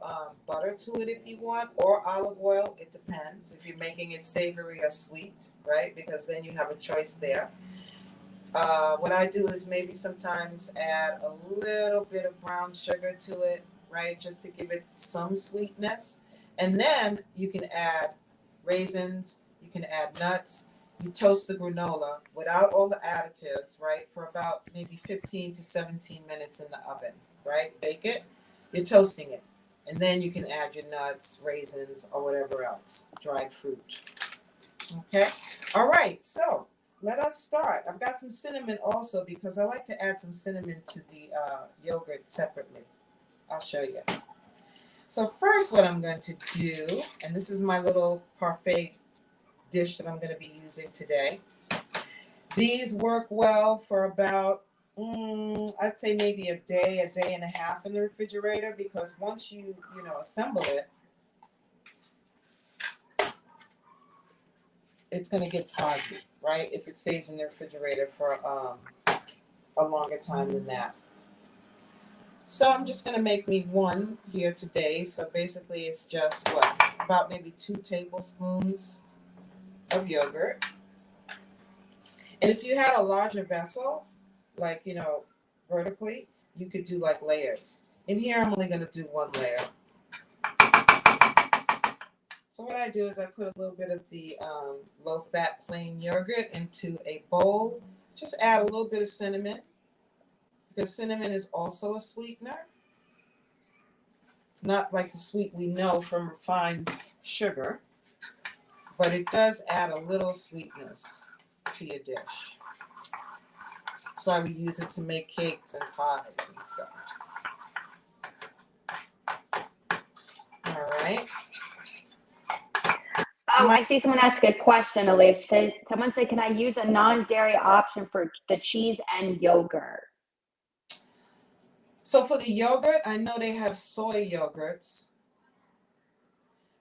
[SPEAKER 4] butter to it if you want, or olive oil. It depends if you're making it savory or sweet, right? Because then you have a choice there. What I do is maybe sometimes add a little bit of brown sugar to it, right? Just to give it some sweetness. And then you can add raisins, you can add nuts. You toast the granola without all the additives, right? For about maybe 15 to 17 minutes in the oven, right? Bake it. You're toasting it. And then you can add your nuts, raisins, or whatever else, dried fruit. Okay? All right, so let us start. I've got some cinnamon also because I like to add some cinnamon to the yogurt separately. I'll show you. So first what I'm going to do, and this is my little parfait dish that I'm going to be using today. These work well for about, I'd say maybe a day and a half in the refrigerator, because once you assemble it, it's going to get soggy, right? If it stays in the refrigerator for a longer time than that. So I'm just going to make me one here today. So basically it's just about maybe 2 tablespoons of yogurt. And if you had a larger vessel, like, vertically, you could do like layers. In here, I'm only going to do 1 layer. So what I do is I put a little bit of the low-fat plain yogurt into a bowl. Just add a little bit of cinnamon, because cinnamon is also a sweetener. Not like the sweet we know from refined sugar, but it does add a little sweetness to your dish. That's why we use it to make cakes and pies and stuff. All right.
[SPEAKER 3] Oh, I see someone ask a question, Elise. Someone said, can I use a non-dairy option for the cheese and yogurt?
[SPEAKER 4] So for the yogurt, I know they have soy yogurts.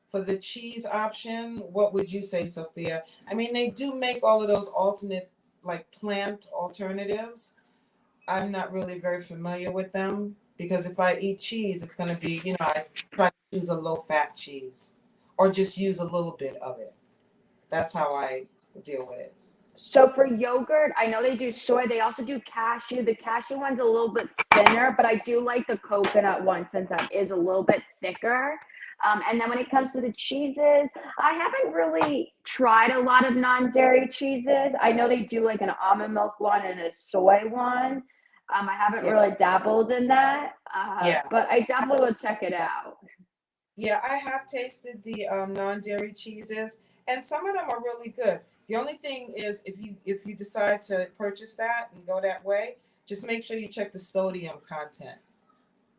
[SPEAKER 4] For the cheese option, what would you say, Sophia? I mean, they do make all of those alternate, like plant alternatives. I'm not really very familiar with them because if I eat cheese, it's going to be, I try to use a low-fat cheese or just use a little bit of it. That's how I deal with it.
[SPEAKER 3] So for yogurt, I know they do soy. They also do cashew. The cashew one's a little bit thinner, but I do like the coconut one since that is a little bit thicker. And then when it comes to the cheeses, I haven't really tried a lot of non-dairy cheeses. I know they do like an almond milk one and a soy one. I haven't really dabbled in that, but I definitely will check it out.
[SPEAKER 4] Yeah, I have tasted the non-dairy cheeses, and some of them are really good. The only thing is, if you decide to purchase that and go that way, just make sure you check the sodium content,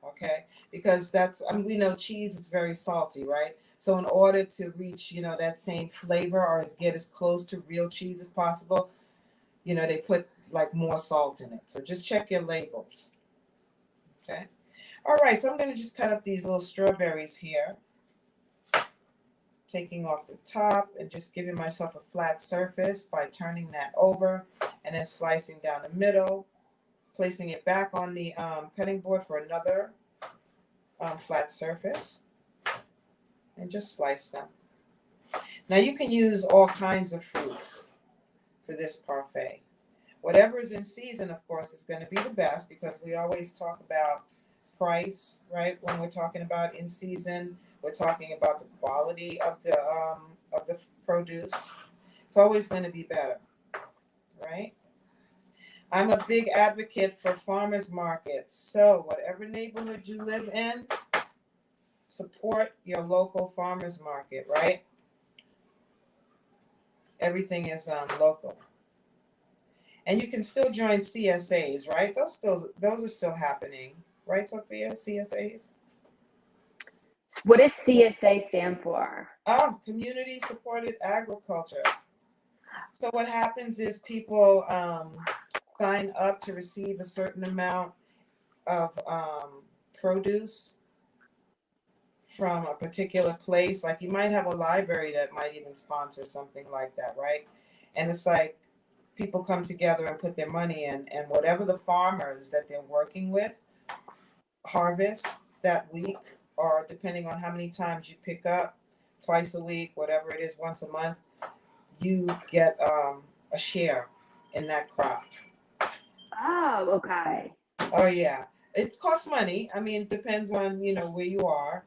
[SPEAKER 4] okay? Because we know cheese is very salty, right? So in order to reach, that same flavor or get as close to real cheese as possible, they put like more salt in it. So just check your labels, okay? All right, so I'm going to just cut up these little strawberries here. Taking off the top and just giving myself a flat surface by turning that over and then slicing down the middle, placing it back on the cutting board for another flat surface, and just slice them. Now you can use all kinds of fruits for this parfait. Whatever is in season, of course, is going to be the best because we always talk about price, right? When we're talking about in season, we're talking about the quality of the produce. It's always going to be better, right? I'm a big advocate for farmers markets. So whatever neighborhood you live in, support your local farmers market, right? Everything is local. And you can still join CSAs, right? Those are still happening, right, Sophia? CSAs?
[SPEAKER 3] What does CSA stand for?
[SPEAKER 4] Oh, community supported agriculture. So what happens is people sign up to receive a certain amount of produce from a particular place. Like you might have a library that might even sponsor something like that, right? And it's like people come together and put their money in, and whatever the farmers that they're working with harvest that week, or depending on how many times you pick up, twice a week, whatever it is, once a month, you get a share in that crop.
[SPEAKER 3] Oh, okay.
[SPEAKER 4] Oh yeah, it costs money. I mean, it depends on where you are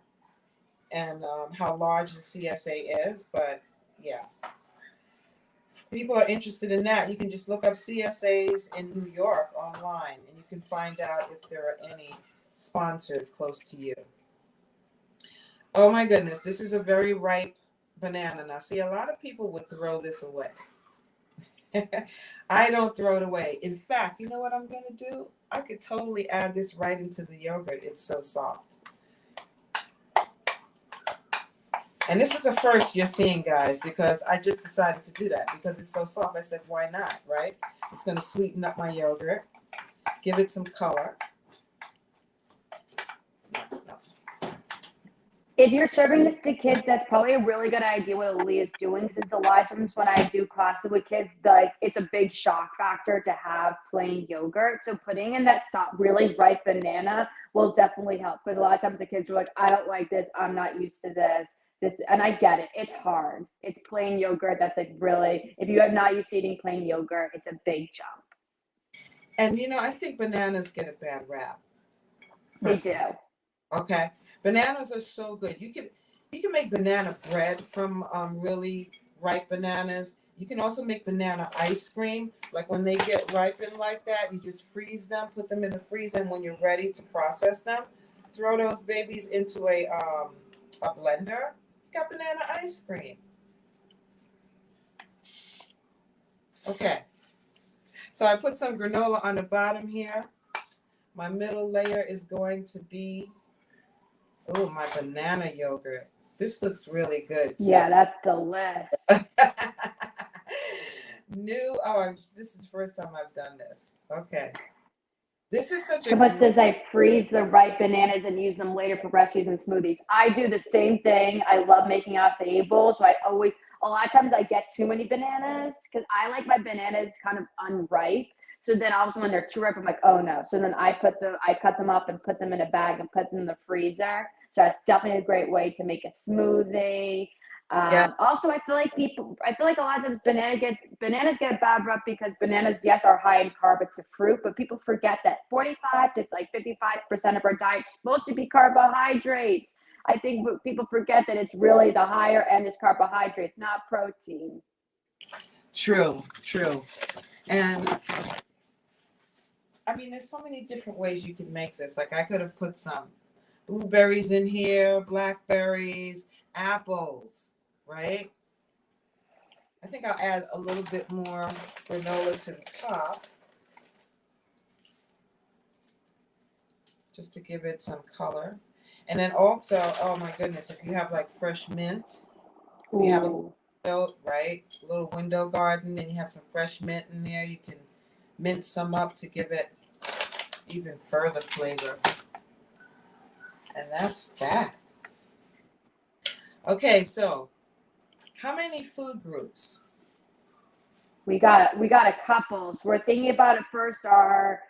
[SPEAKER 4] and how large the CSA is, but yeah. If people are interested in that, you can just look up CSAs in New York online, and you can find out if there are any sponsored close to you. Oh my goodness, this is a very ripe banana. Now, see, a lot of people would throw this away. I don't throw it away. In fact, you know what I'm going to do? I could totally add this right into the yogurt. It's so soft. And this is a first you're seeing, guys, because I just decided to do that because it's so soft. I said, why not, right? It's going to sweeten up my yogurt, give it some color.
[SPEAKER 3] If you're serving this to kids, that's probably a really good idea what Aaliyah's doing, since a lot of times when I do classes with kids, it's a big shock factor to have plain yogurt. So putting in that really ripe banana will definitely help, because a lot of times the kids are like, I don't like this, I'm not used to this. And I get it. It's hard. It's plain yogurt. That's like really, if you are not used to eating plain yogurt, it's a big jump.
[SPEAKER 4] And I think bananas get a bad rap.
[SPEAKER 3] They do.
[SPEAKER 4] Okay. Bananas are so good. You can make banana bread from really ripe bananas. You can also make banana ice cream. Like when they get ripened like that, you just freeze them, put them in the freezer, and when you're ready to process them, throw those babies into a blender. You got banana ice cream. Okay. So I put some granola on the bottom here. My middle layer is going to be, oh, my banana yogurt. This looks really good too.
[SPEAKER 3] Yeah, that's delish.
[SPEAKER 4] This is the first time I've done this. Okay. This is such a
[SPEAKER 3] Someone
[SPEAKER 4] great,
[SPEAKER 3] says I freeze the ripe bananas and use them later for recipes and smoothies. I do the same thing. I love making acai bowls, so a lot of times I get too many bananas because I like my bananas kind of unripe. So then also when they're too ripe, I'm like, oh no. So then I cut them up and put them in a bag and put them in the freezer. So that's definitely a great way to make a smoothie.
[SPEAKER 4] yeah,
[SPEAKER 3] Also, I feel like a lot of times bananas get a bad rep because bananas, yes, are high in carb. It's a fruit, but people forget that 45 to like 55% of our diet is supposed to be carbohydrates. I think people forget that it's really the higher end is carbohydrates, not protein.
[SPEAKER 4] true. And I mean, there's so many different ways you can make this. Like I could have put some blueberries in here, blackberries, apples, right? I think I'll add a little bit more granola to the top, just to give it some color. And then also, oh my goodness, if you have like fresh mint, you have a window, right? A little window garden, and you have some fresh mint in there, you can mince some up to give it even further flavor. And that's that. Okay, so how many food groups?
[SPEAKER 3] We got a couple. So we're thinking about it first. Our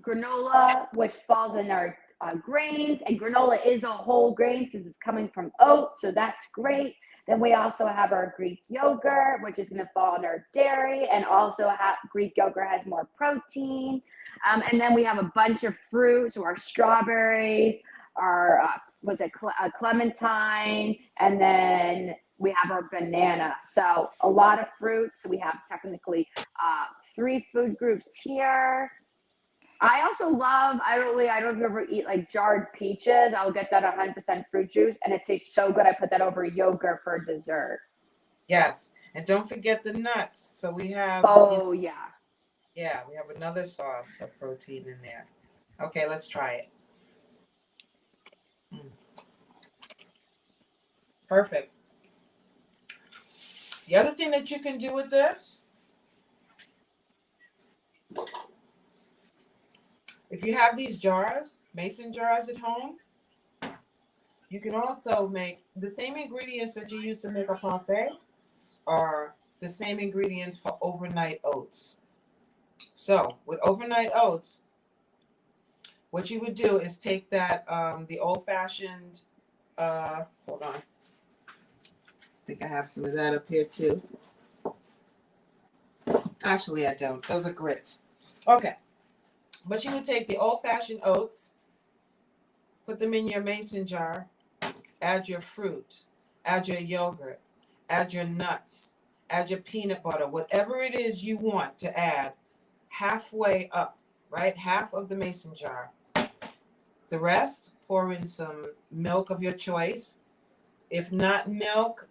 [SPEAKER 3] granola, which falls in our grains, and granola is a whole grain since it's coming from oats, so that's great. Then we also have our Greek yogurt, which is going to fall in our dairy, and also Greek yogurt has more protein. And then we have a bunch of fruit, so our strawberries, our clementine, and then we have our banana. So a lot of fruit. So we have technically 3 food groups here. I also love, I don't know if you ever eat like jarred peaches. I'll get that 100% fruit juice, and it tastes so good. I put that over yogurt for dessert.
[SPEAKER 4] Yes, and don't forget the nuts. So we have,
[SPEAKER 3] Yeah.
[SPEAKER 4] Yeah, we have another source of protein in there. Okay, let's try it. Perfect. The other thing that you can do with this, if you have these jars, mason jars at home, you can also make the same ingredients that you use to make a parfait are the same ingredients for overnight oats. So with overnight oats, what you would do is take that, the old-fashioned, hold on. I think I have some of that up here too. Actually, I don't. Those are grits. Okay. But you would take the old-fashioned oats, put them in your mason jar, add your fruit, add your yogurt, add your nuts, add your peanut butter, whatever it is you want to add, halfway up, right? Half of the mason jar. The rest, pour in some milk of your choice. If not milk,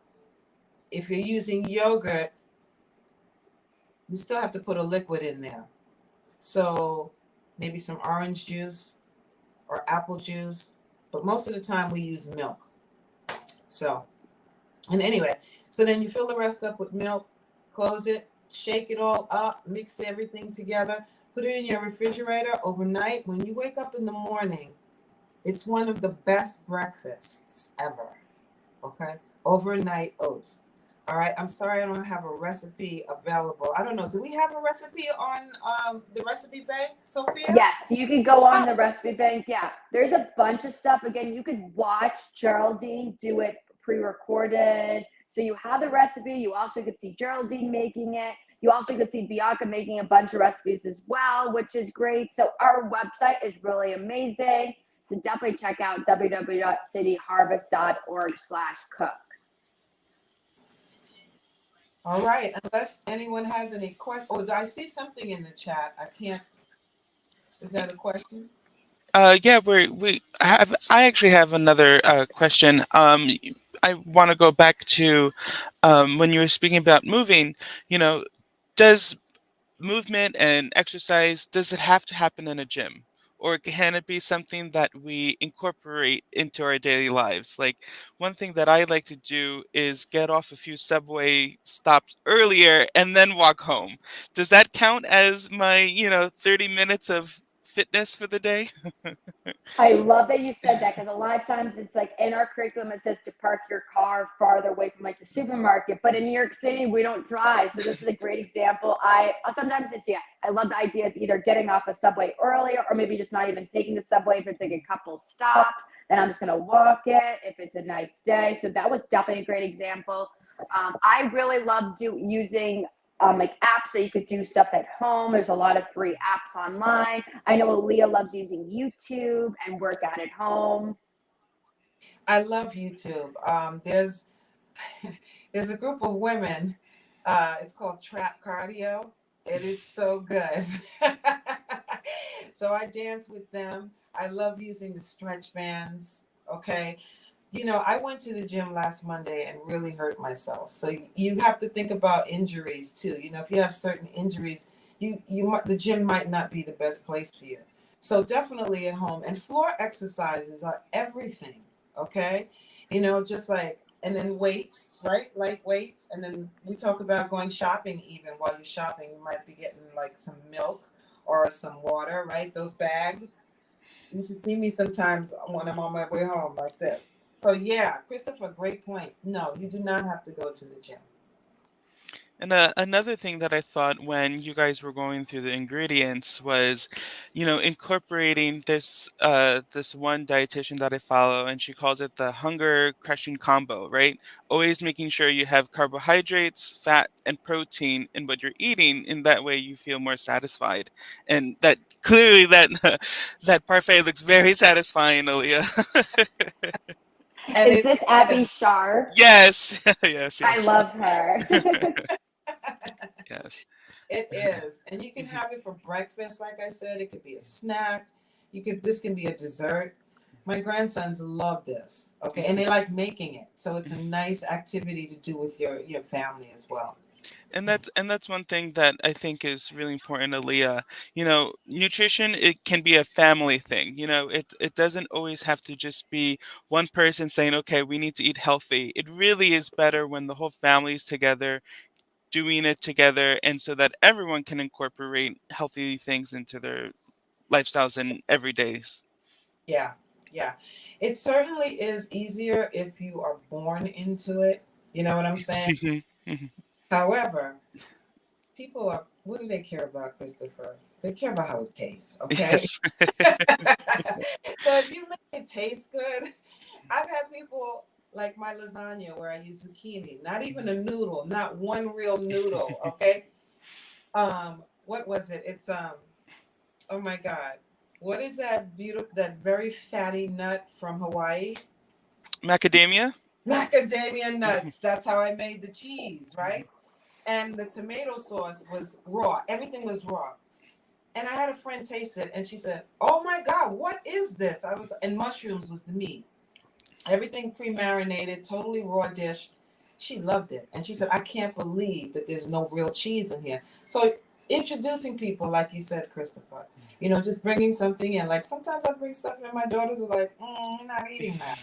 [SPEAKER 4] if you're using yogurt, you still have to put a liquid in there. So maybe some orange juice or apple juice, but most of the time we use milk. So, and anyway, so then you fill the rest up with milk, close it, shake it all up, mix everything together, put it in your refrigerator overnight. When you wake up in the morning, it's one of the best breakfasts ever. Okay? Overnight oats. All right. I'm sorry I don't have a recipe available. I don't know. Do we have a recipe on the recipe bank, Sophia?
[SPEAKER 3] Yes, you can go on the recipe bank. Yeah, there's a bunch of stuff. Again, you could watch Geraldine do it pre-recorded. So you have the recipe. You also could see Geraldine making it. You also could see Bianca making a bunch of recipes as well, which is great. So our website is really amazing. So definitely check out www.cityharvest.org/cook.
[SPEAKER 4] All right. Unless anyone has any questions. Oh, I see something in the chat. I can't. Is that a question?
[SPEAKER 2] Yeah, I actually have another question. I want to go back to when you were speaking about moving. You know, does movement and exercise, does it have to happen in a gym? Or can it be something that we incorporate into our daily lives? Like one thing that I like to do is get off a few subway stops earlier and then walk home. Does that count as my, 30 minutes of fitness for the day?
[SPEAKER 3] I love that you said that because a lot of times it's like in our curriculum it says to park your car farther away from like the supermarket, but in New York City we don't drive, so this is a great example. I sometimes it's I love the idea of either getting off a subway earlier or maybe just not even taking the subway if it's like a couple stops. Then I'm just gonna walk it if it's a nice day. So that was definitely a great example. I really love using like apps that you could do stuff at home. There's a lot of free apps online. I know Aaliyah loves using YouTube and work out at home.
[SPEAKER 4] I love YouTube. There's there's a group of women. It's called Trap Cardio. It is so good. So I dance with them. I love using the stretch bands. Okay. I went to the gym last Monday and really hurt myself. So you have to think about injuries too. If you have certain injuries, the gym might not be the best place for you. So definitely at home. And floor exercises are everything. Okay. Just like, and then weights, right? Light weights. And then we talk about going shopping. Even while you're shopping, you might be getting like some milk or some water, right? Those bags. You can see me sometimes when I'm on my way home like this. So yeah, Christopher, great point. No, you do not have to go to the gym.
[SPEAKER 2] And another thing that I thought when you guys were going through the ingredients was, incorporating this one dietitian that I follow, and she calls it the hunger crushing combo, right? Always making sure you have carbohydrates, fat, and protein in what you're eating, in that way you feel more satisfied. And that clearly that that parfait looks very satisfying, Aaliyah.
[SPEAKER 4] And
[SPEAKER 3] Is this Abby Shar?
[SPEAKER 2] Yes, yes,
[SPEAKER 3] I
[SPEAKER 2] yes,
[SPEAKER 3] love her.
[SPEAKER 2] yes.
[SPEAKER 4] it is. And you can have it for breakfast, like I said. It could be a snack. This can be a dessert. My grandsons love this. Okay. And they like making it. So it's a nice activity to do with your family as well.
[SPEAKER 2] And that's one thing that I think is really important, Aaliyah. Nutrition, it can be a family thing. It doesn't always have to just be one person saying, okay, we need to eat healthy. It really is better when the whole family is together, doing it together, and so that everyone can incorporate healthy things into their lifestyles and everydays.
[SPEAKER 4] Yeah. Yeah. It certainly is easier if you are born into it. You know what I'm saying? However, what do they care about, Christopher? They care about how it tastes, okay?
[SPEAKER 2] Yes.
[SPEAKER 4] So if you make it taste good, I've had people like my lasagna where I use zucchini, not even a noodle, not one real noodle, okay? What was it? It's oh my God. What is that very fatty nut from Hawaii?
[SPEAKER 2] Macadamia?
[SPEAKER 4] Macadamia nuts. That's how I made the cheese, right? And the tomato sauce was raw. Everything was raw. And I had a friend taste it and she said, "Oh my God, what is this?" And mushrooms was the meat. Everything pre-marinated, totally raw dish. She loved it. And she said, "I can't believe that there's no real cheese in here." So introducing people, like you said, Christopher, just bringing something in. Like sometimes I bring stuff in, my daughters are like, "You're not eating that."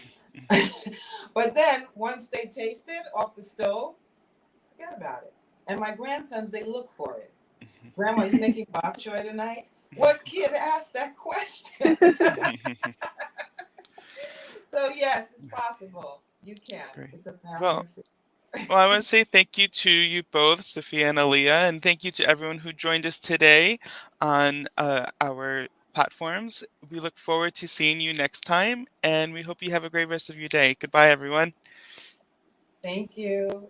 [SPEAKER 4] But then once they taste it off the stove, forget about it. And my grandsons, they look for it. "Grandma, you making bok choy tonight?" What kid asked that question? So yes, it's possible. You can.
[SPEAKER 2] Great.
[SPEAKER 4] It's a family.
[SPEAKER 2] Well, I want to say thank you to you both, Sophia and Aaliyah, and thank you to everyone who joined us today on our platforms. We look forward to seeing you next time, and we hope you have a great rest of your day. Goodbye, everyone.
[SPEAKER 4] Thank you.